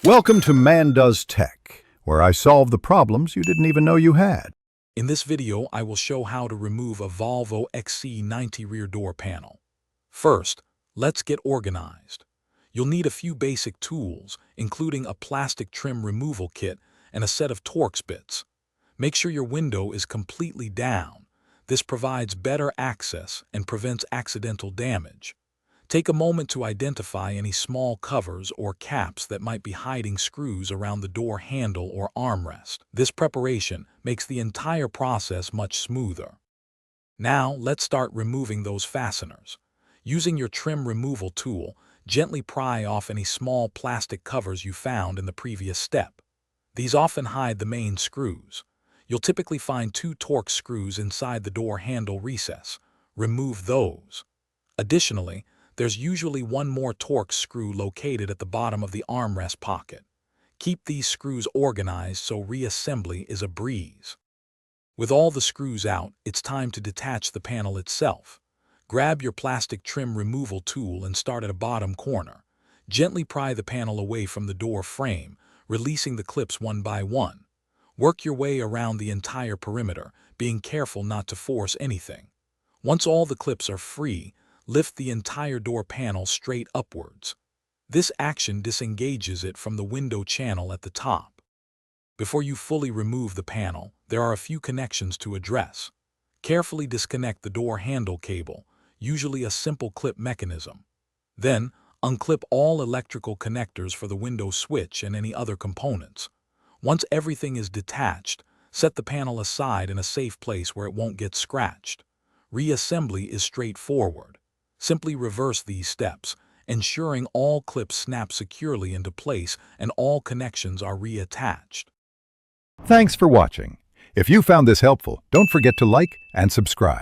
Welcome to Man Does Tech, where I solve the problems you didn't even know you had. In this video, I will show how to remove a Volvo XC90 rear door panel. First, let's get organized. You'll need a few basic tools, including a plastic trim removal kit and a set of Torx bits. Make sure your window is completely down. This provides better access and prevents accidental damage. Take a moment to identify any small covers or caps that might be hiding screws around the door handle or armrest. This preparation makes the entire process much smoother. Now, let's start removing those fasteners. Using your trim removal tool, gently pry off any small plastic covers you found in the previous step. These often hide the main screws. You'll typically find 2 Torx screws inside the door handle recess. Remove those. Additionally, there's usually one more Torx screw located at the bottom of the armrest pocket. Keep these screws organized so reassembly is a breeze. With all the screws out, it's time to detach the panel itself. Grab your plastic trim removal tool and start at a bottom corner. Gently pry the panel away from the door frame, releasing the clips one by one. Work your way around the entire perimeter, being careful not to force anything. Once all the clips are free, lift the entire door panel straight upwards. This action disengages it from the window channel at the top. Before you fully remove the panel, there are a few connections to address. Carefully disconnect the door handle cable, usually a simple clip mechanism. Then, unclip all electrical connectors for the window switch and any other components. Once everything is detached, set the panel aside in a safe place where it won't get scratched. Reassembly is straightforward. Simply reverse these steps, ensuring all clips snap securely into place and all connections are reattached. Thanks for watching. If you found this helpful, don't forget to like and subscribe.